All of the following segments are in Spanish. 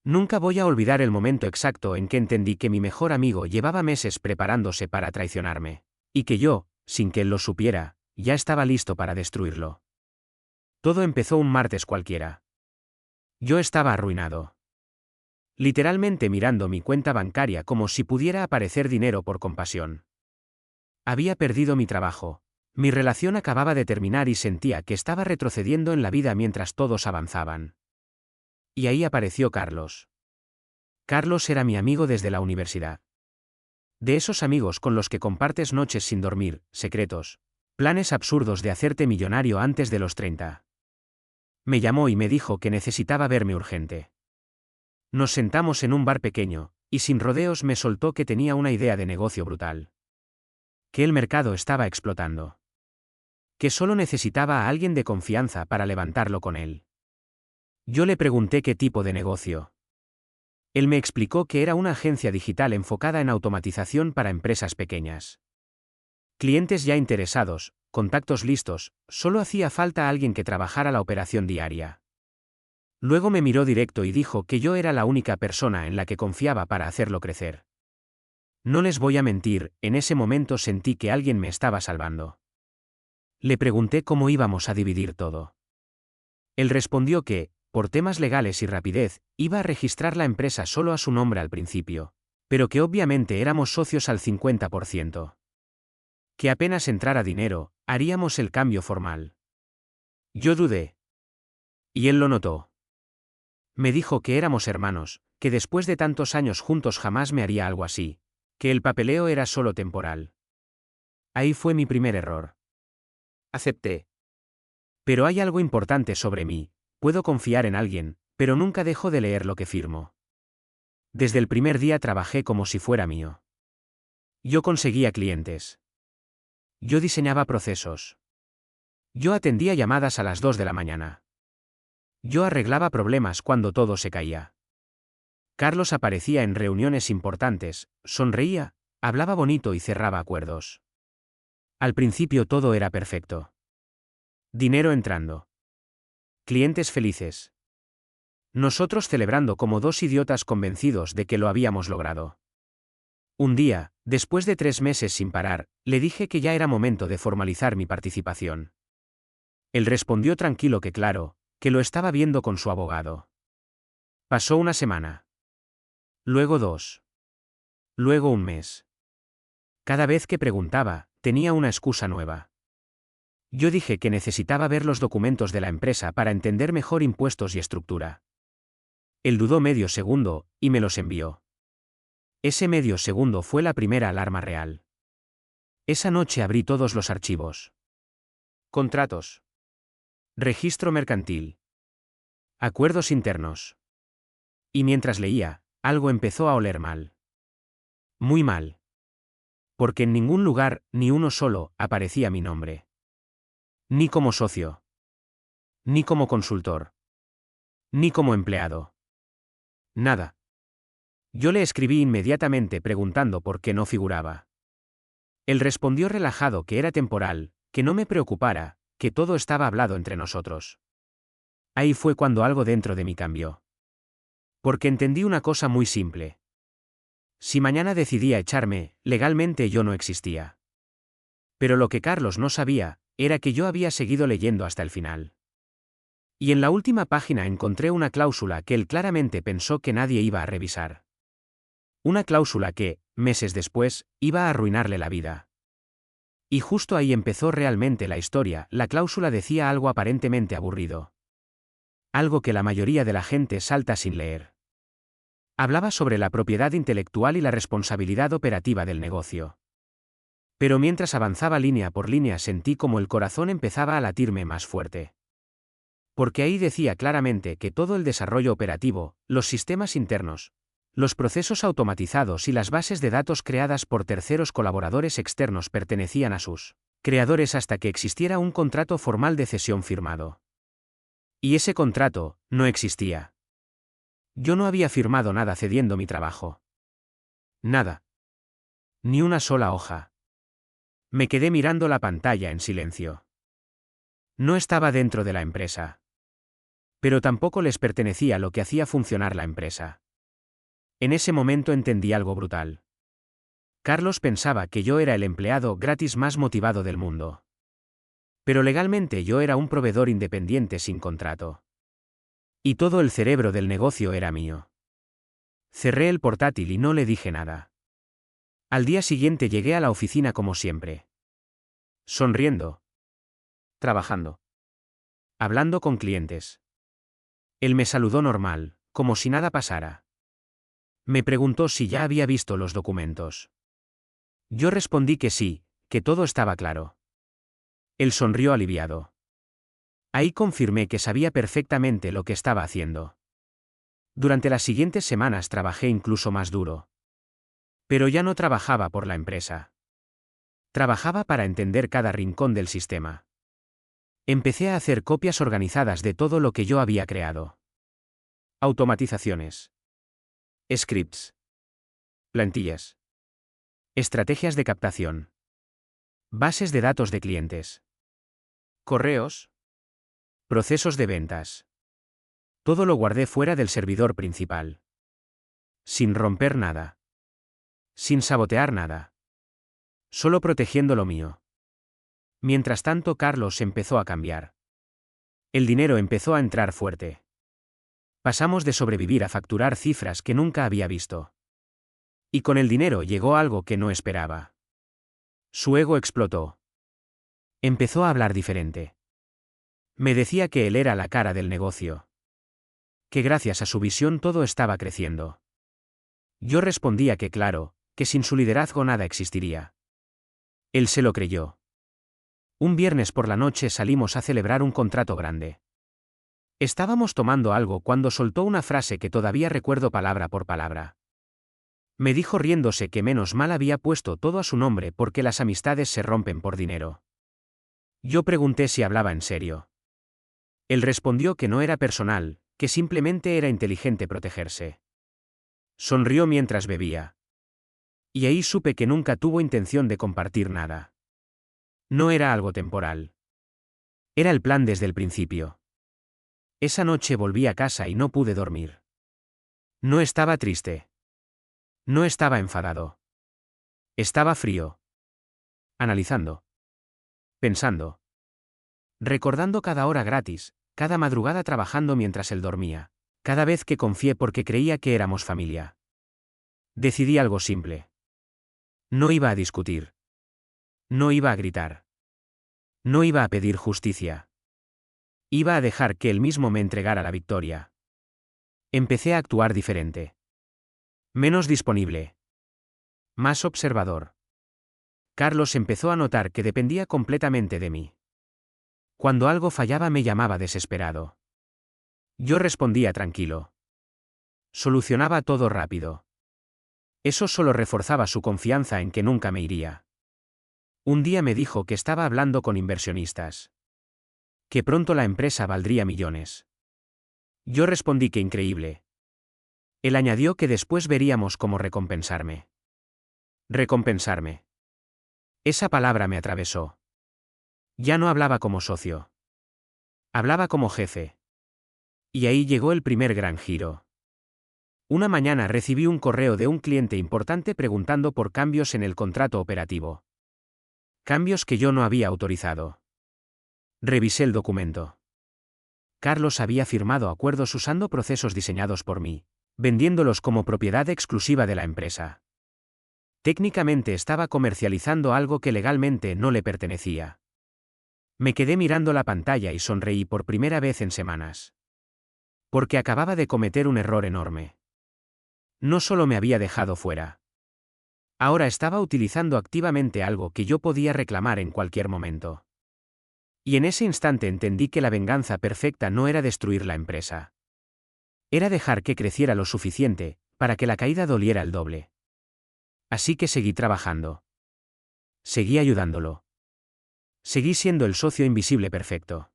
Nunca voy a olvidar el momento exacto en que entendí que mi mejor amigo llevaba meses preparándose para traicionarme, y que yo, sin que él lo supiera, ya estaba listo para destruirlo. Todo empezó un martes cualquiera. Yo estaba arruinado. Literalmente mirando mi cuenta bancaria como si pudiera aparecer dinero por compasión. Había perdido mi trabajo. Mi relación acababa de terminar y sentía que estaba retrocediendo en la vida mientras todos avanzaban. Y ahí apareció Carlos. Carlos era mi amigo desde la universidad. De esos amigos con los que compartes noches sin dormir, secretos, planes absurdos de hacerte millonario antes de los 30. Me llamó y me dijo que necesitaba verme urgente. Nos sentamos en un bar pequeño, y sin rodeos me soltó que tenía una idea de negocio brutal. Que el mercado estaba explotando. Que solo necesitaba a alguien de confianza para levantarlo con él. Yo le pregunté qué tipo de negocio. Él me explicó que era una agencia digital enfocada en automatización para empresas pequeñas. Clientes ya interesados, contactos listos, solo hacía falta alguien que trabajara la operación diaria. Luego me miró directo y dijo que yo era la única persona en la que confiaba para hacerlo crecer. No les voy a mentir, en ese momento sentí que alguien me estaba salvando. Le pregunté cómo íbamos a dividir todo. Él respondió que, por temas legales y rapidez, iba a registrar la empresa solo a su nombre al principio, pero que obviamente éramos socios al 50%. Que apenas entrara dinero, haríamos el cambio formal. Yo dudé. Y él lo notó. Me dijo que éramos hermanos, que después de tantos años juntos jamás me haría algo así, que el papeleo era solo temporal. Ahí fue mi primer error. Acepté. Pero hay algo importante sobre mí, puedo confiar en alguien, pero nunca dejo de leer lo que firmo. Desde el primer día trabajé como si fuera mío. Yo conseguía clientes. Yo diseñaba procesos. Yo atendía llamadas a las 2 de la mañana. Yo arreglaba problemas cuando todo se caía. Carlos aparecía en reuniones importantes, sonreía, hablaba bonito y cerraba acuerdos. Al principio todo era perfecto. Dinero entrando. Clientes felices. Nosotros celebrando como dos idiotas convencidos de que lo habíamos logrado. Un día, después de 3 meses sin parar, le dije que ya era momento de formalizar mi participación. Él respondió tranquilo que claro, que lo estaba viendo con su abogado. Pasó una semana. Luego 2. Luego un mes. Cada vez que preguntaba, tenía una excusa nueva. Yo dije que necesitaba ver los documentos de la empresa para entender mejor impuestos y estructura. Él dudó medio segundo, y me los envió. Ese medio segundo fue la primera alarma real. Esa noche abrí todos los archivos. Contratos. Registro mercantil. Acuerdos internos. Y mientras leía, algo empezó a oler mal. Muy mal. Porque en ningún lugar, ni uno solo, aparecía mi nombre. Ni como socio. Ni como consultor. Ni como empleado. Nada. Yo le escribí inmediatamente preguntando por qué no figuraba. Él respondió relajado que era temporal, que no me preocupara, que todo estaba hablado entre nosotros. Ahí fue cuando algo dentro de mí cambió. Porque entendí una cosa muy simple. Si mañana decidía echarme, legalmente yo no existía. Pero lo que Carlos no sabía, era que yo había seguido leyendo hasta el final. Y en la última página encontré una cláusula que él claramente pensó que nadie iba a revisar. Una cláusula que, meses después, iba a arruinarle la vida. Y justo ahí empezó realmente la historia. La cláusula decía algo aparentemente aburrido. Algo que la mayoría de la gente salta sin leer. Hablaba sobre la propiedad intelectual y la responsabilidad operativa del negocio. Pero mientras avanzaba línea por línea sentí como el corazón empezaba a latirme más fuerte. Porque ahí decía claramente que todo el desarrollo operativo, los sistemas internos, los procesos automatizados y las bases de datos creadas por terceros colaboradores externos pertenecían a sus creadores hasta que existiera un contrato formal de cesión firmado. Y ese contrato no existía. Yo no había firmado nada cediendo mi trabajo. Nada. Ni una sola hoja. Me quedé mirando la pantalla en silencio. No estaba dentro de la empresa. Pero tampoco les pertenecía lo que hacía funcionar la empresa. En ese momento entendí algo brutal. Carlos pensaba que yo era el empleado gratis más motivado del mundo. Pero legalmente yo era un proveedor independiente sin contrato. Y todo el cerebro del negocio era mío. Cerré el portátil y no le dije nada. Al día siguiente llegué a la oficina como siempre. Sonriendo. Trabajando. Hablando con clientes. Él me saludó normal, como si nada pasara. Me preguntó si ya había visto los documentos. Yo respondí que sí, que todo estaba claro. Él sonrió aliviado. Ahí confirmé que sabía perfectamente lo que estaba haciendo. Durante las siguientes semanas trabajé incluso más duro. Pero ya no trabajaba por la empresa. Trabajaba para entender cada rincón del sistema. Empecé a hacer copias organizadas de todo lo que yo había creado. Automatizaciones. Scripts. Plantillas. Estrategias de captación. Bases de datos de clientes. Correos. Procesos de ventas. Todo lo guardé fuera del servidor principal. Sin romper nada. Sin sabotear nada. Solo protegiendo lo mío. Mientras tanto, Carlos empezó a cambiar. El dinero empezó a entrar fuerte. Pasamos de sobrevivir a facturar cifras que nunca había visto. Y con el dinero llegó algo que no esperaba. Su ego explotó. Empezó a hablar diferente. Me decía que él era la cara del negocio. Que gracias a su visión todo estaba creciendo. Yo respondía que claro, que sin su liderazgo nada existiría. Él se lo creyó. Un viernes por la noche salimos a celebrar un contrato grande. Estábamos tomando algo cuando soltó una frase que todavía recuerdo palabra por palabra. Me dijo riéndose que menos mal había puesto todo a su nombre porque las amistades se rompen por dinero. Yo pregunté si hablaba en serio. Él respondió que no era personal, que simplemente era inteligente protegerse. Sonrió mientras bebía. Y ahí supe que nunca tuvo intención de compartir nada. No era algo temporal. Era el plan desde el principio. Esa noche volví a casa y no pude dormir. No estaba triste. No estaba enfadado. Estaba frío. Analizando. Pensando. Recordando cada hora gratis, cada madrugada trabajando mientras él dormía, cada vez que confié porque creía que éramos familia. Decidí algo simple. No iba a discutir. No iba a gritar. No iba a pedir justicia. Iba a dejar que él mismo me entregara la victoria. Empecé a actuar diferente. Menos disponible. Más observador. Carlos empezó a notar que dependía completamente de mí. Cuando algo fallaba me llamaba desesperado. Yo respondía tranquilo. Solucionaba todo rápido. Eso solo reforzaba su confianza en que nunca me iría. Un día me dijo que estaba hablando con inversionistas. Que pronto la empresa valdría millones. Yo respondí que increíble. Él añadió que después veríamos cómo recompensarme. Recompensarme. Esa palabra me atravesó. Ya no hablaba como socio. Hablaba como jefe. Y ahí llegó el primer gran giro. Una mañana recibí un correo de un cliente importante preguntando por cambios en el contrato operativo. Cambios que yo no había autorizado. Revisé el documento. Carlos había firmado acuerdos usando procesos diseñados por mí, vendiéndolos como propiedad exclusiva de la empresa. Técnicamente estaba comercializando algo que legalmente no le pertenecía. Me quedé mirando la pantalla y sonreí por primera vez en semanas. Porque acababa de cometer un error enorme. No solo me había dejado fuera. Ahora estaba utilizando activamente algo que yo podía reclamar en cualquier momento. Y en ese instante entendí que la venganza perfecta no era destruir la empresa. Era dejar que creciera lo suficiente, para que la caída doliera el doble. Así que seguí trabajando. Seguí ayudándolo. Seguí siendo el socio invisible perfecto.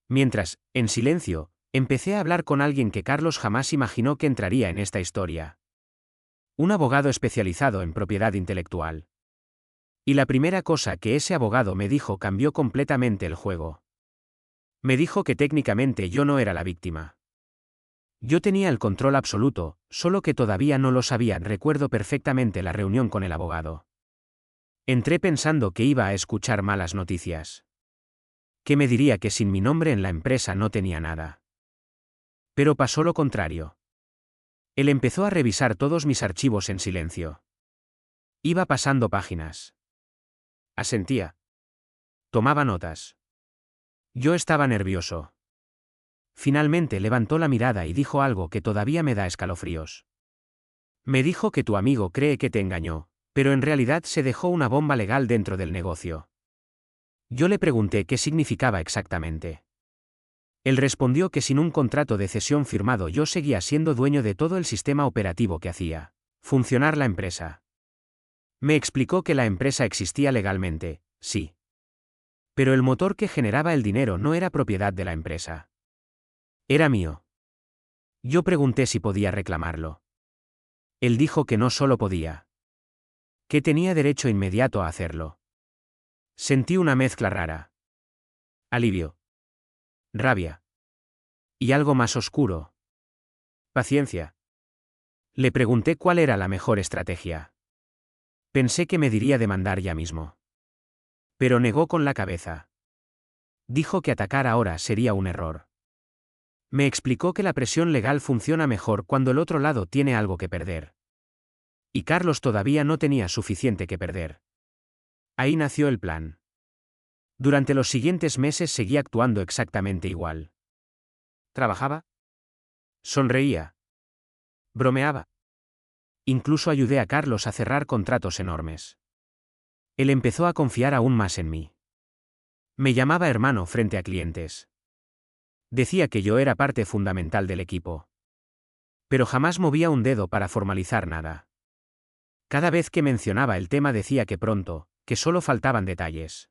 Mientras, en silencio, empecé a hablar con alguien que Carlos jamás imaginó que entraría en esta historia. Un abogado especializado en propiedad intelectual. Y la primera cosa que ese abogado me dijo cambió completamente el juego. Me dijo que técnicamente yo no era la víctima. Yo tenía el control absoluto, solo que todavía no lo sabía. Recuerdo perfectamente la reunión con el abogado. Entré pensando que iba a escuchar malas noticias. Que me diría que sin mi nombre en la empresa no tenía nada. Pero pasó lo contrario. Él empezó a revisar todos mis archivos en silencio. Iba pasando páginas. Asentía. Tomaba notas. Yo estaba nervioso. Finalmente levantó la mirada y dijo algo que todavía me da escalofríos. Me dijo que tu amigo cree que te engañó, pero en realidad se dejó una bomba legal dentro del negocio. Yo le pregunté qué significaba exactamente. Él respondió que sin un contrato de cesión firmado yo seguía siendo dueño de todo el sistema operativo que hacía funcionar la empresa. Me explicó que la empresa existía legalmente, sí. Pero el motor que generaba el dinero no era propiedad de la empresa. Era mío. Yo pregunté si podía reclamarlo. Él dijo que no solo podía. Que tenía derecho inmediato a hacerlo. Sentí una mezcla rara. Alivio. Rabia. Y algo más oscuro. Paciencia. Le pregunté cuál era la mejor estrategia. Pensé que me diría demandar ya mismo. Pero negó con la cabeza. Dijo que atacar ahora sería un error. Me explicó que la presión legal funciona mejor cuando el otro lado tiene algo que perder. Y Carlos todavía no tenía suficiente que perder. Ahí nació el plan. Durante los siguientes meses seguí actuando exactamente igual. Trabajaba. Sonreía. Bromeaba. Incluso ayudé a Carlos a cerrar contratos enormes. Él empezó a confiar aún más en mí. Me llamaba hermano frente a clientes. Decía que yo era parte fundamental del equipo. Pero jamás movía un dedo para formalizar nada. Cada vez que mencionaba el tema decía que pronto, que solo faltaban detalles.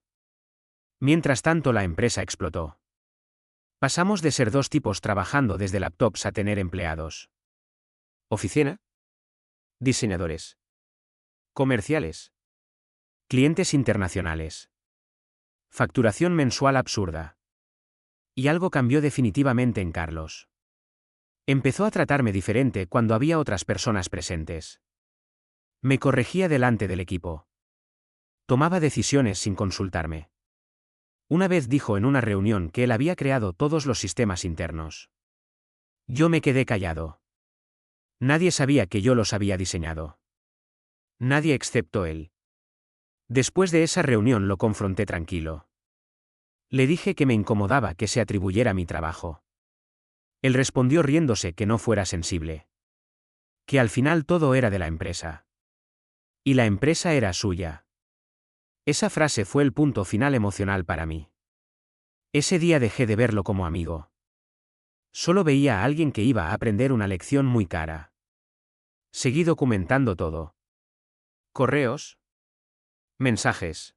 Mientras tanto la empresa explotó. Pasamos de ser dos tipos trabajando desde laptops a tener empleados. Oficina. Diseñadores. Comerciales. Clientes internacionales. Facturación mensual absurda. Y algo cambió definitivamente en Carlos. Empezó a tratarme diferente cuando había otras personas presentes. Me corregía delante del equipo. Tomaba decisiones sin consultarme. Una vez dijo en una reunión que él había creado todos los sistemas internos. Yo me quedé callado. Nadie sabía que yo los había diseñado. Nadie excepto él. Después de esa reunión lo confronté tranquilo. Le dije que me incomodaba que se atribuyera mi trabajo. Él respondió riéndose que no fuera sensible. Que al final todo era de la empresa. Y la empresa era suya. Esa frase fue el punto final emocional para mí. Ese día dejé de verlo como amigo. Solo veía a alguien que iba a aprender una lección muy cara. Seguí documentando todo. Correos. Mensajes.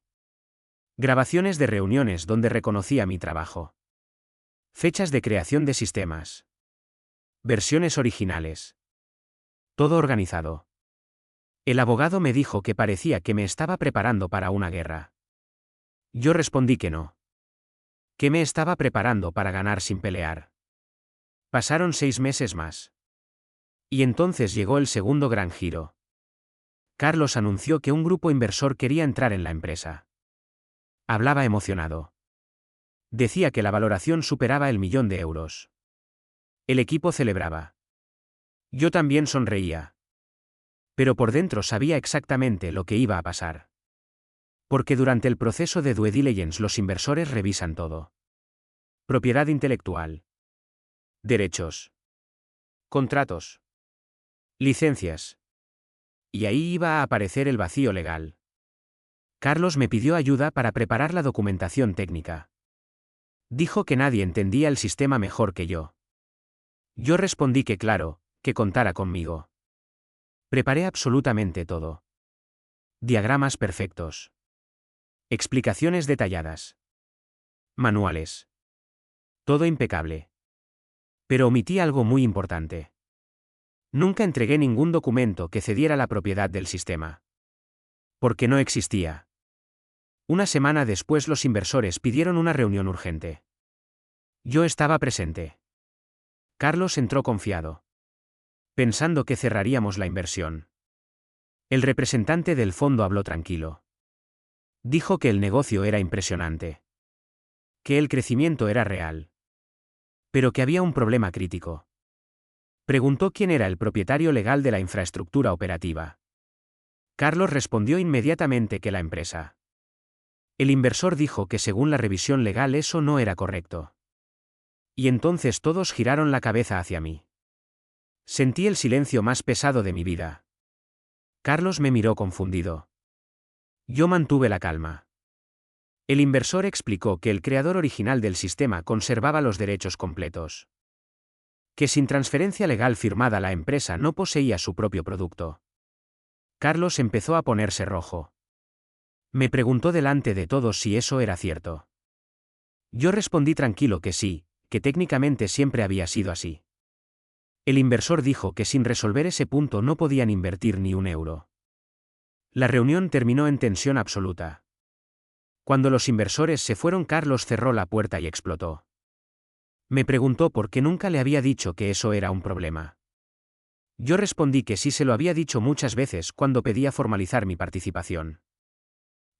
Grabaciones de reuniones donde reconocía mi trabajo. Fechas de creación de sistemas. Versiones originales. Todo organizado. El abogado me dijo que parecía que me estaba preparando para una guerra. Yo respondí que no. Que me estaba preparando para ganar sin pelear. Pasaron 6 meses más. Y entonces llegó el segundo gran giro. Carlos anunció que un grupo inversor quería entrar en la empresa. Hablaba emocionado. Decía que la valoración superaba el 1.000.000 de euros. El equipo celebraba. Yo también sonreía. Pero por dentro sabía exactamente lo que iba a pasar. Porque durante el proceso de due diligence los inversores revisan todo. Propiedad intelectual. Derechos. Contratos. Licencias. Y ahí iba a aparecer el vacío legal. Carlos me pidió ayuda para preparar la documentación técnica. Dijo que nadie entendía el sistema mejor que yo. Yo respondí que claro, que contara conmigo. Preparé absolutamente todo. Diagramas perfectos. Explicaciones detalladas. Manuales. Todo impecable. Pero omití algo muy importante. Nunca entregué ningún documento que cediera la propiedad del sistema. Porque no existía. Una semana después los inversores pidieron una reunión urgente. Yo estaba presente. Carlos entró confiado, pensando que cerraríamos la inversión. El representante del fondo habló tranquilo. Dijo que el negocio era impresionante, que el crecimiento era real, pero que había un problema crítico. Preguntó quién era el propietario legal de la infraestructura operativa. Carlos respondió inmediatamente que la empresa. El inversor dijo que según la revisión legal eso no era correcto. Y entonces todos giraron la cabeza hacia mí. Sentí el silencio más pesado de mi vida. Carlos me miró confundido. Yo mantuve la calma. El inversor explicó que el creador original del sistema conservaba los derechos completos. Que sin transferencia legal firmada la empresa no poseía su propio producto. Carlos empezó a ponerse rojo. Me preguntó delante de todos si eso era cierto. Yo respondí tranquilo que sí, que técnicamente siempre había sido así. El inversor dijo que sin resolver ese punto no podían invertir ni un euro. La reunión terminó en tensión absoluta. Cuando los inversores se fueron, Carlos cerró la puerta y explotó. Me preguntó por qué nunca le había dicho que eso era un problema. Yo respondí que sí se lo había dicho muchas veces cuando pedía formalizar mi participación.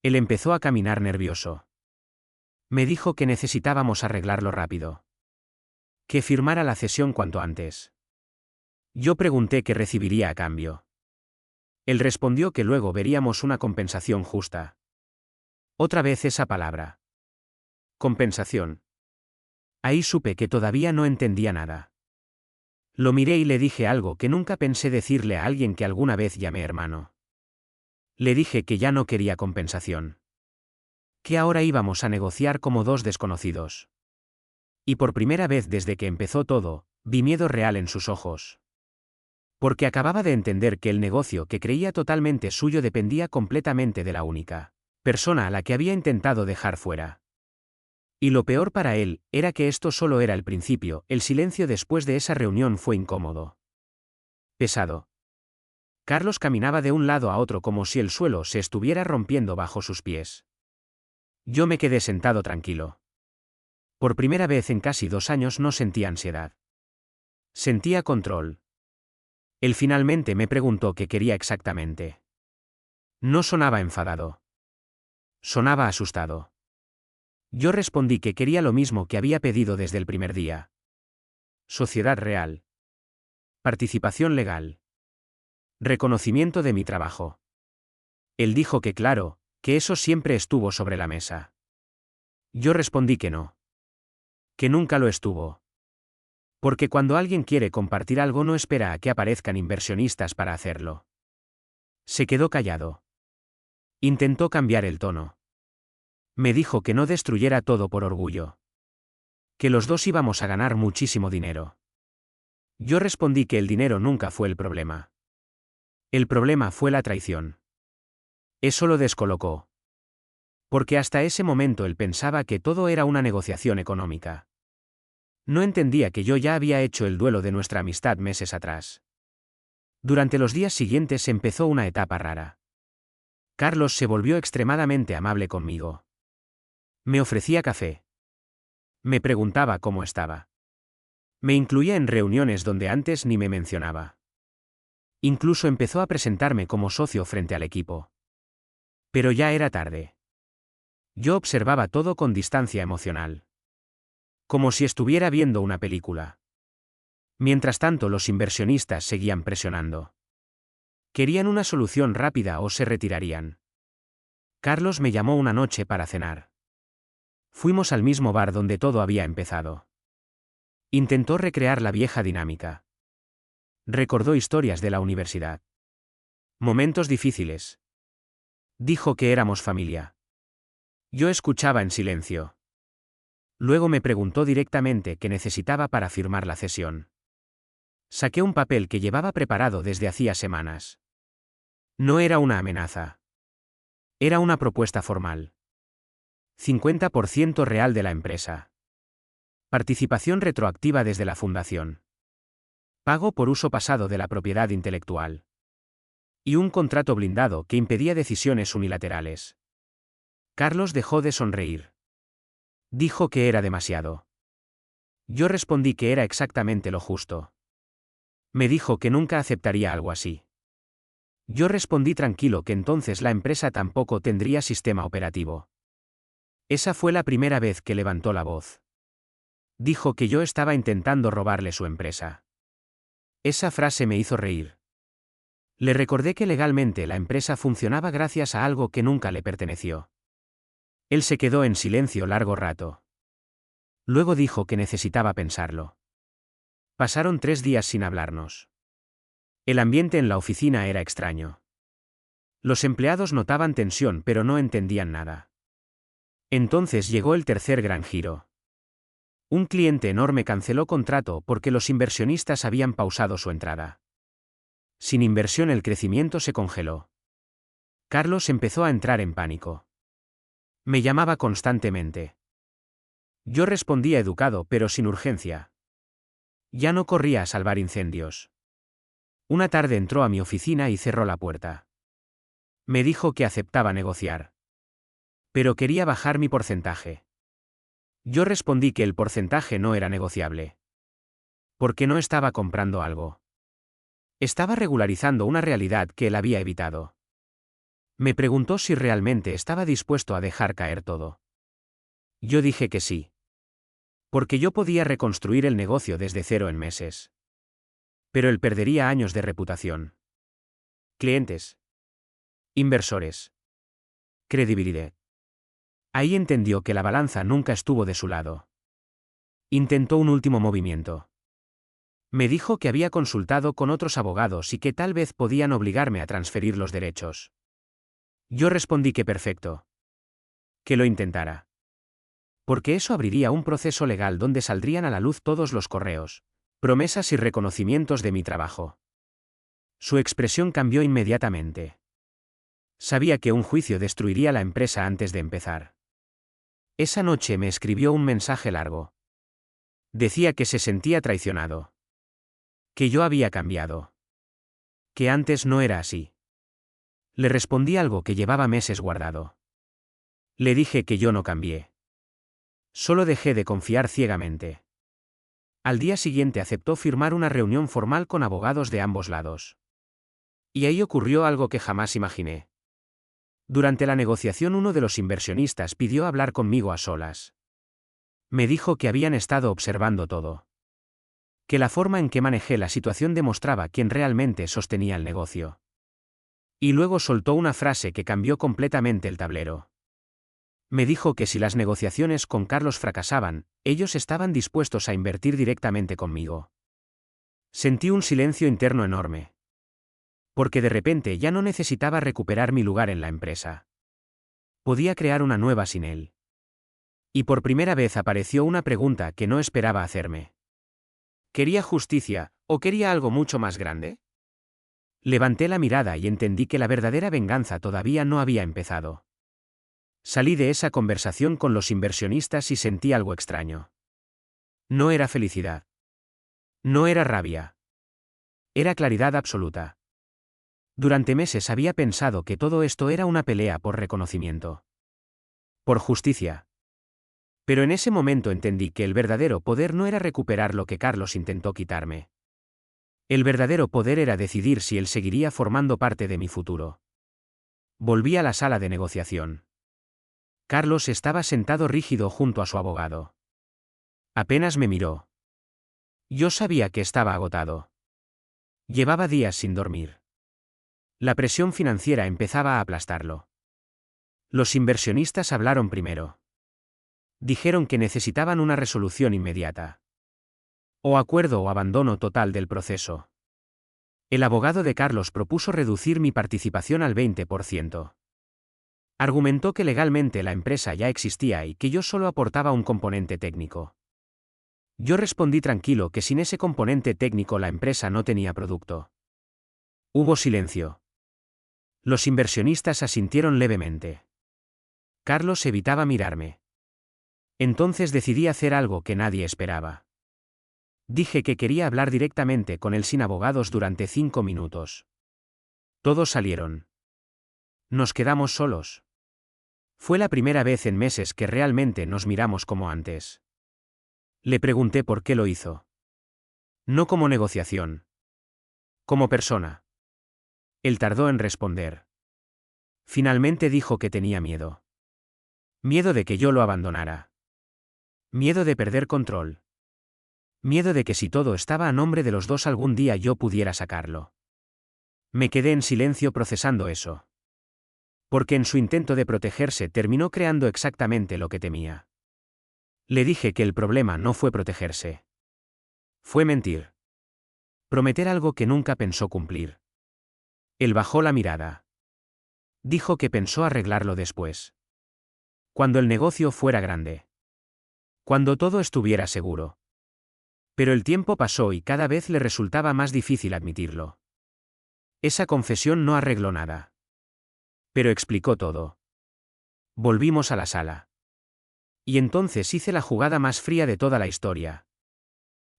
Él empezó a caminar nervioso. Me dijo que necesitábamos arreglarlo rápido. Que firmara la cesión cuanto antes. Yo pregunté qué recibiría a cambio. Él respondió que luego veríamos una compensación justa. Otra vez esa palabra. Compensación. Ahí supe que todavía no entendía nada. Lo miré y le dije algo que nunca pensé decirle a alguien que alguna vez llamé hermano. Le dije que ya no quería compensación. Que ahora íbamos a negociar como dos desconocidos. Y por primera vez desde que empezó todo, vi miedo real en sus ojos. Porque acababa de entender que el negocio que creía totalmente suyo dependía completamente de la única persona a la que había intentado dejar fuera. Y lo peor para él, era que esto solo era el principio. El silencio después de esa reunión fue incómodo. Pesado. Carlos caminaba de un lado a otro como si el suelo se estuviera rompiendo bajo sus pies. Yo me quedé sentado tranquilo. Por primera vez en casi 2 años no sentía ansiedad. Sentía control. Él finalmente me preguntó qué quería exactamente. No sonaba enfadado. Sonaba asustado. Yo respondí que quería lo mismo que había pedido desde el primer día. Sociedad real. Participación legal. Reconocimiento de mi trabajo. Él dijo que claro, que eso siempre estuvo sobre la mesa. Yo respondí que no. Que nunca lo estuvo. Porque cuando alguien quiere compartir algo no espera a que aparezcan inversionistas para hacerlo. Se quedó callado. Intentó cambiar el tono. Me dijo que no destruyera todo por orgullo. Que los dos íbamos a ganar muchísimo dinero. Yo respondí que el dinero nunca fue el problema. El problema fue la traición. Eso lo descolocó. Porque hasta ese momento él pensaba que todo era una negociación económica. No entendía que yo ya había hecho el duelo de nuestra amistad meses atrás. Durante los días siguientes empezó una etapa rara. Carlos se volvió extremadamente amable conmigo. Me ofrecía café. Me preguntaba cómo estaba. Me incluía en reuniones donde antes ni me mencionaba. Incluso empezó a presentarme como socio frente al equipo. Pero ya era tarde. Yo observaba todo con distancia emocional. Como si estuviera viendo una película. Mientras tanto, los inversionistas seguían presionando. Querían una solución rápida o se retirarían. Carlos me llamó una noche para cenar. Fuimos al mismo bar donde todo había empezado. Intentó recrear la vieja dinámica. Recordó historias de la universidad. Momentos difíciles. Dijo que éramos familia. Yo escuchaba en silencio. Luego me preguntó directamente qué necesitaba para firmar la cesión. Saqué un papel que llevaba preparado desde hacía semanas. No era una amenaza. Era una propuesta formal. 50% real de la empresa. Participación retroactiva desde la fundación. Pago por uso pasado de la propiedad intelectual. Y un contrato blindado que impedía decisiones unilaterales. Carlos dejó de sonreír. Dijo que era demasiado. Yo respondí que era exactamente lo justo. Me dijo que nunca aceptaría algo así. Yo respondí tranquilo que entonces la empresa tampoco tendría sistema operativo. Esa fue la primera vez que levantó la voz. Dijo que yo estaba intentando robarle su empresa. Esa frase me hizo reír. Le recordé que legalmente la empresa funcionaba gracias a algo que nunca le perteneció. Él se quedó en silencio largo rato. Luego dijo que necesitaba pensarlo. Pasaron 3 días sin hablarnos. El ambiente en la oficina era extraño. Los empleados notaban tensión pero no entendían nada. Entonces llegó el tercer gran giro. Un cliente enorme canceló contrato porque los inversionistas habían pausado su entrada. Sin inversión el crecimiento se congeló. Carlos empezó a entrar en pánico. Me llamaba constantemente. Yo respondía educado pero sin urgencia. Ya no corría a salvar incendios. Una tarde entró a mi oficina y cerró la puerta. Me dijo que aceptaba negociar. Pero quería bajar mi porcentaje. Yo respondí que el porcentaje no era negociable. Porque no estaba comprando algo. Estaba regularizando una realidad que él había evitado. Me preguntó si realmente estaba dispuesto a dejar caer todo. Yo dije que sí. Porque yo podía reconstruir el negocio desde cero en meses. Pero él perdería años de reputación. Clientes. Inversores. Credibilidad. Ahí entendió que la balanza nunca estuvo de su lado. Intentó un último movimiento. Me dijo que había consultado con otros abogados y que tal vez podían obligarme a transferir los derechos. Yo respondí que perfecto. Que lo intentara. Porque eso abriría un proceso legal donde saldrían a la luz todos los correos, promesas y reconocimientos de mi trabajo. Su expresión cambió inmediatamente. Sabía que un juicio destruiría la empresa antes de empezar. Esa noche me escribió un mensaje largo. Decía que se sentía traicionado. Que yo había cambiado. Que antes no era así. Le respondí algo que llevaba meses guardado. Le dije que yo no cambié. Solo dejé de confiar ciegamente. Al día siguiente aceptó firmar una reunión formal con abogados de ambos lados. Y ahí ocurrió algo que jamás imaginé. Durante la negociación uno de los inversionistas pidió hablar conmigo a solas. Me dijo que habían estado observando todo. Que la forma en que manejé la situación demostraba quién realmente sostenía el negocio. Y luego soltó una frase que cambió completamente el tablero. Me dijo que si las negociaciones con Carlos fracasaban, ellos estaban dispuestos a invertir directamente conmigo. Sentí un silencio interno enorme. Porque de repente ya no necesitaba recuperar mi lugar en la empresa. Podía crear una nueva sin él. Y por primera vez apareció una pregunta que no esperaba hacerme. ¿Quería justicia, o quería algo mucho más grande? Levanté la mirada y entendí que la verdadera venganza todavía no había empezado. Salí de esa conversación con los inversionistas y sentí algo extraño. No era felicidad. No era rabia. Era claridad absoluta. Durante meses había pensado que todo esto era una pelea por reconocimiento. Por justicia. Pero en ese momento entendí que el verdadero poder no era recuperar lo que Carlos intentó quitarme. El verdadero poder era decidir si él seguiría formando parte de mi futuro. Volví a la sala de negociación. Carlos estaba sentado rígido junto a su abogado. Apenas me miró. Yo sabía que estaba agotado. Llevaba días sin dormir. La presión financiera empezaba a aplastarlo. Los inversionistas hablaron primero. Dijeron que necesitaban una resolución inmediata. O acuerdo o abandono total del proceso. El abogado de Carlos propuso reducir mi participación al 20%. Argumentó que legalmente la empresa ya existía y que yo solo aportaba un componente técnico. Yo respondí tranquilo que sin ese componente técnico la empresa no tenía producto. Hubo silencio. Los inversionistas asintieron levemente. Carlos evitaba mirarme. Entonces decidí hacer algo que nadie esperaba. Dije que quería hablar directamente con él sin abogados durante 5 minutos. Todos salieron. Nos quedamos solos. Fue la primera vez en meses que realmente nos miramos como antes. Le pregunté por qué lo hizo. No como negociación. Como persona. Él tardó en responder. Finalmente dijo que tenía miedo. Miedo de que yo lo abandonara. Miedo de perder control. Miedo de que si todo estaba a nombre de los dos algún día yo pudiera sacarlo. Me quedé en silencio procesando eso. Porque en su intento de protegerse terminó creando exactamente lo que temía. Le dije que el problema no fue protegerse. Fue mentir. Prometer algo que nunca pensó cumplir. Él bajó la mirada. Dijo que pensó arreglarlo después. Cuando el negocio fuera grande. Cuando todo estuviera seguro. Pero el tiempo pasó y cada vez le resultaba más difícil admitirlo. Esa confesión no arregló nada. Pero explicó todo. Volvimos a la sala. Y entonces hice la jugada más fría de toda la historia.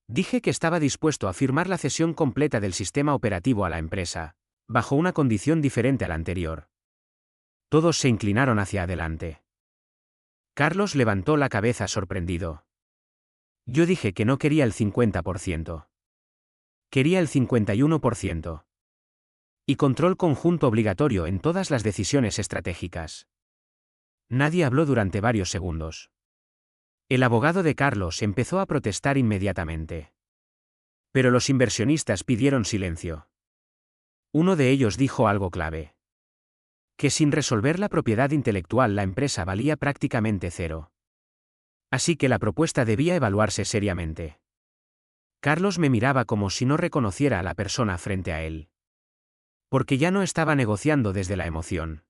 Dije que estaba dispuesto a firmar la cesión completa del sistema operativo a la empresa, bajo una condición diferente a la anterior. Todos se inclinaron hacia adelante. Carlos levantó la cabeza sorprendido. Yo dije que no quería el 50%. Quería el 51%. Y control conjunto obligatorio en todas las decisiones estratégicas. Nadie habló durante varios segundos. El abogado de Carlos empezó a protestar inmediatamente. Pero los inversionistas pidieron silencio. Uno de ellos dijo algo clave. Que sin resolver la propiedad intelectual la empresa valía prácticamente cero. Así que la propuesta debía evaluarse seriamente. Carlos me miraba como si no reconociera a la persona frente a él. Porque ya no estaba negociando desde la emoción.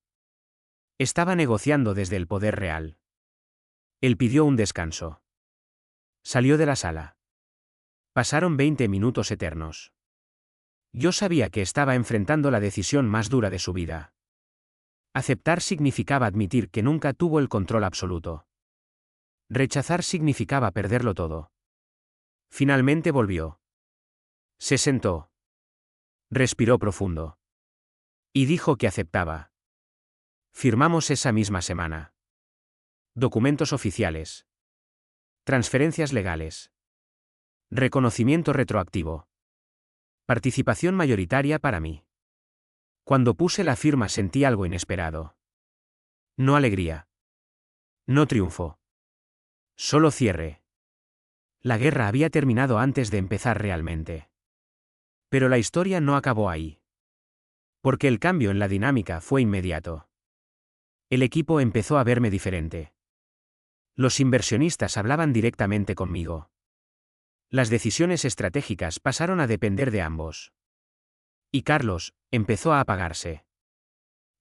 Estaba negociando desde el poder real. Él pidió un descanso. Salió de la sala. Pasaron 20 minutos eternos. Yo sabía que estaba enfrentando la decisión más dura de su vida. Aceptar significaba admitir que nunca tuvo el control absoluto. Rechazar significaba perderlo todo. Finalmente volvió. Se sentó. Respiró profundo. Y dijo que aceptaba. Firmamos esa misma semana. Documentos oficiales. Transferencias legales. Reconocimiento retroactivo. Participación mayoritaria para mí. Cuando puse la firma sentí algo inesperado. No alegría. No triunfo. Solo cierre. La guerra había terminado antes de empezar realmente. Pero la historia no acabó ahí. Porque el cambio en la dinámica fue inmediato. El equipo empezó a verme diferente. Los inversionistas hablaban directamente conmigo. Las decisiones estratégicas pasaron a depender de ambos. Y Carlos empezó a apagarse.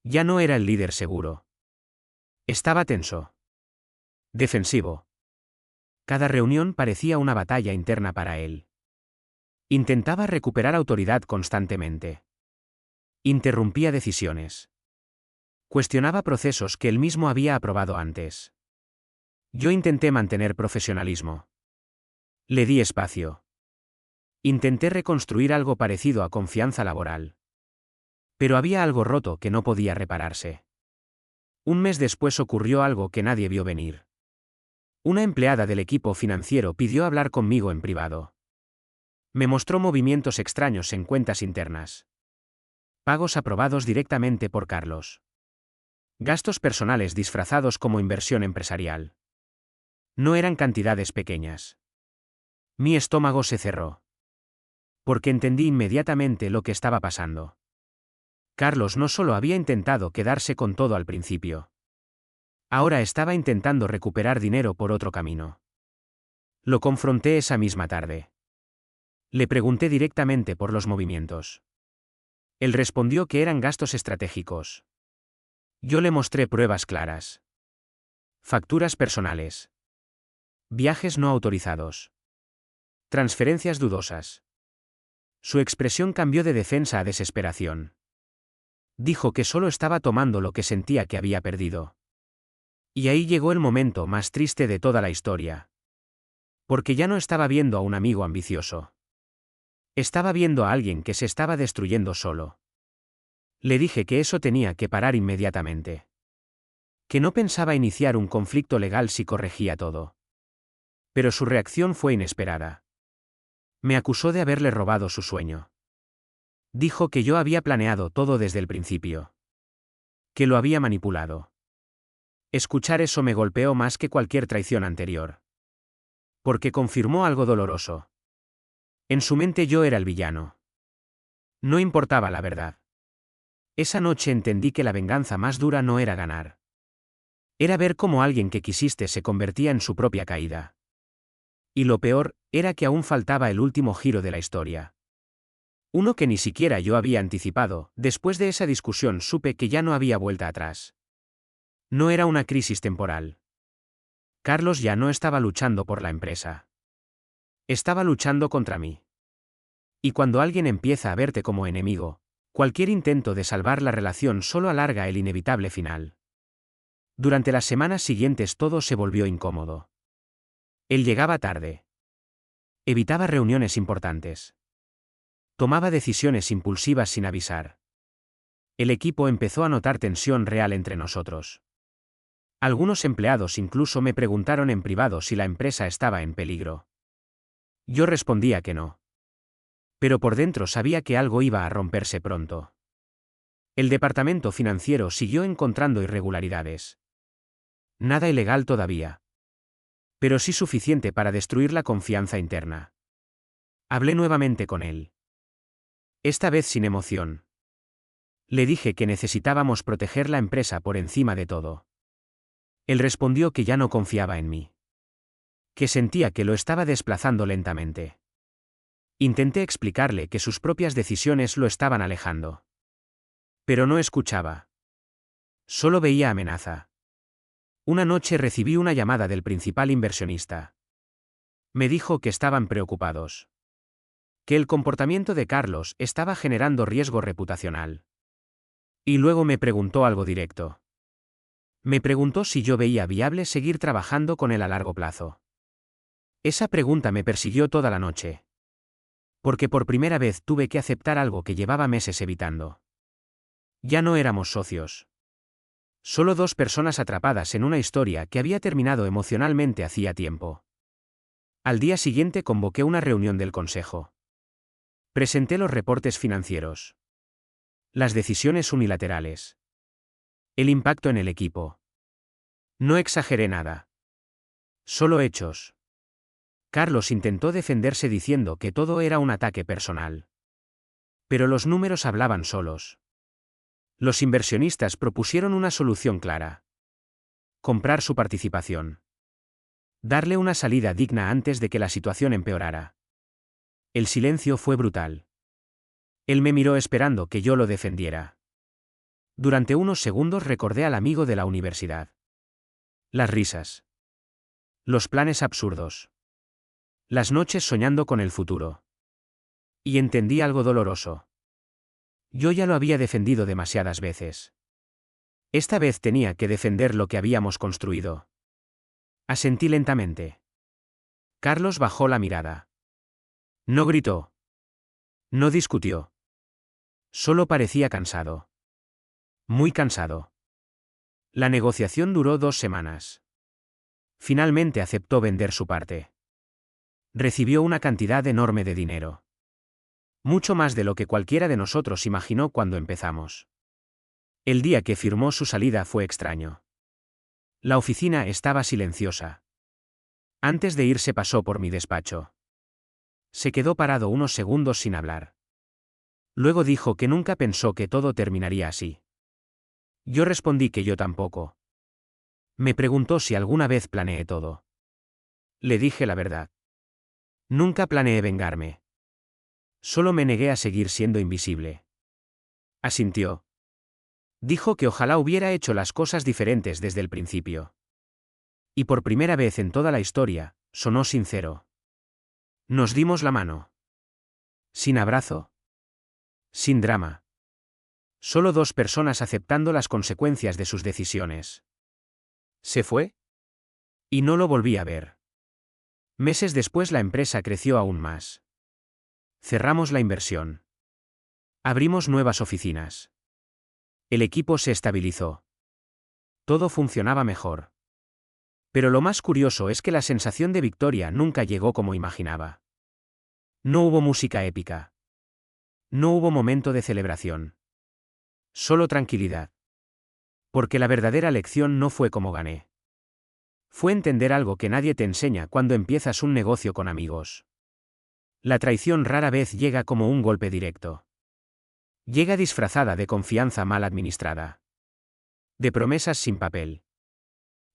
Ya no era el líder seguro. Estaba tenso. Defensivo. Cada reunión parecía una batalla interna para él. Intentaba recuperar autoridad constantemente. Interrumpía decisiones. Cuestionaba procesos que él mismo había aprobado antes. Yo intenté mantener profesionalismo. Le di espacio. Intenté reconstruir algo parecido a confianza laboral. Pero había algo roto que no podía repararse. Un mes después ocurrió algo que nadie vio venir. Una empleada del equipo financiero pidió hablar conmigo en privado. Me mostró movimientos extraños en cuentas internas. Pagos aprobados directamente por Carlos. Gastos personales disfrazados como inversión empresarial. No eran cantidades pequeñas. Mi estómago se cerró. Porque entendí inmediatamente lo que estaba pasando. Carlos no solo había intentado quedarse con todo al principio. Ahora estaba intentando recuperar dinero por otro camino. Lo confronté esa misma tarde. Le pregunté directamente por los movimientos. Él respondió que eran gastos estratégicos. Yo le mostré pruebas claras. Facturas personales. Viajes no autorizados. Transferencias dudosas. Su expresión cambió de defensa a desesperación. Dijo que solo estaba tomando lo que sentía que había perdido. Y ahí llegó el momento más triste de toda la historia. Porque ya no estaba viendo a un amigo ambicioso. Estaba viendo a alguien que se estaba destruyendo solo. Le dije que eso tenía que parar inmediatamente. Que no pensaba iniciar un conflicto legal si corregía todo. Pero su reacción fue inesperada. Me acusó de haberle robado su sueño. Dijo que yo había planeado todo desde el principio. Que lo había manipulado. Escuchar eso me golpeó más que cualquier traición anterior. Porque confirmó algo doloroso. En su mente yo era el villano. No importaba la verdad. Esa noche entendí que la venganza más dura no era ganar. Era ver cómo alguien que quisiste se convertía en su propia caída. Y lo peor, era que aún faltaba el último giro de la historia. Uno que ni siquiera yo había anticipado. Después de esa discusión supe que ya no había vuelta atrás. No era una crisis temporal. Carlos ya no estaba luchando por la empresa. Estaba luchando contra mí. Y cuando alguien empieza a verte como enemigo, cualquier intento de salvar la relación solo alarga el inevitable final. Durante las semanas siguientes todo se volvió incómodo. Él llegaba tarde. Evitaba reuniones importantes. Tomaba decisiones impulsivas sin avisar. El equipo empezó a notar tensión real entre nosotros. Algunos empleados incluso me preguntaron en privado si la empresa estaba en peligro. Yo respondía que no. Pero por dentro sabía que algo iba a romperse pronto. El departamento financiero siguió encontrando irregularidades. Nada ilegal todavía. Pero sí suficiente para destruir la confianza interna. Hablé nuevamente con él. Esta vez sin emoción. Le dije que necesitábamos proteger la empresa por encima de todo. Él respondió que ya no confiaba en mí. Que sentía que lo estaba desplazando lentamente. Intenté explicarle que sus propias decisiones lo estaban alejando. Pero no escuchaba. Solo veía amenaza. Una noche recibí una llamada del principal inversionista. Me dijo que estaban preocupados. Que el comportamiento de Carlos estaba generando riesgo reputacional. Y luego me preguntó algo directo. Me preguntó si yo veía viable seguir trabajando con él a largo plazo. Esa pregunta me persiguió toda la noche. Porque por primera vez tuve que aceptar algo que llevaba meses evitando. Ya no éramos socios. Solo dos personas atrapadas en una historia que había terminado emocionalmente hacía tiempo. Al día siguiente convoqué una reunión del consejo. Presenté los reportes financieros. Las decisiones unilaterales. El impacto en el equipo. No exageré nada. Solo hechos. Carlos intentó defenderse diciendo que todo era un ataque personal. Pero los números hablaban solos. Los inversionistas propusieron una solución clara. Comprar su participación. Darle una salida digna antes de que la situación empeorara. El silencio fue brutal. Él me miró esperando que yo lo defendiera. Durante unos segundos recordé al amigo de la universidad. Las risas. Los planes absurdos. Las noches soñando con el futuro. Y entendí algo doloroso. Yo ya lo había defendido demasiadas veces. Esta vez tenía que defender lo que habíamos construido. Asentí lentamente. Carlos bajó la mirada. No gritó. No discutió. Solo parecía cansado. Muy cansado. La negociación duró 2 semanas. Finalmente aceptó vender su parte. Recibió una cantidad enorme de dinero. Mucho más de lo que cualquiera de nosotros imaginó cuando empezamos. El día que firmó su salida fue extraño. La oficina estaba silenciosa. Antes de irse pasó por mi despacho. Se quedó parado unos segundos sin hablar. Luego dijo que nunca pensó que todo terminaría así. Yo respondí que yo tampoco. Me preguntó si alguna vez planeé todo. Le dije la verdad. Nunca planeé vengarme. Solo me negué a seguir siendo invisible. Asintió. Dijo que ojalá hubiera hecho las cosas diferentes desde el principio. Y por primera vez en toda la historia, sonó sincero. Nos dimos la mano. Sin abrazo. Sin drama. Solo dos personas aceptando las consecuencias de sus decisiones. ¿Se fue? Y no lo volví a ver. Meses después la empresa creció aún más. Cerramos la inversión. Abrimos nuevas oficinas. El equipo se estabilizó. Todo funcionaba mejor. Pero lo más curioso es que la sensación de victoria nunca llegó como imaginaba. No hubo música épica. No hubo momento de celebración. Solo tranquilidad. Porque la verdadera lección no fue cómo gané. Fue entender algo que nadie te enseña cuando empiezas un negocio con amigos. La traición rara vez llega como un golpe directo. Llega disfrazada de confianza mal administrada. De promesas sin papel.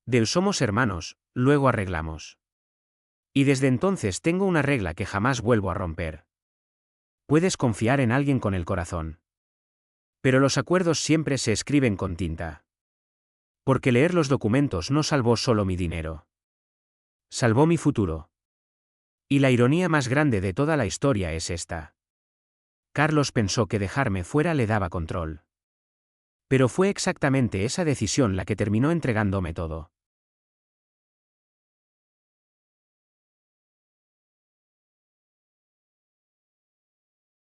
Del somos hermanos, luego arreglamos. Y desde entonces tengo una regla que jamás vuelvo a romper. Puedes confiar en alguien con el corazón. Pero los acuerdos siempre se escriben con tinta. Porque leer los documentos no salvó solo mi dinero. Salvó mi futuro. Y la ironía más grande de toda la historia es esta. Carlos pensó que dejarme fuera le daba control. Pero fue exactamente esa decisión la que terminó entregándome todo.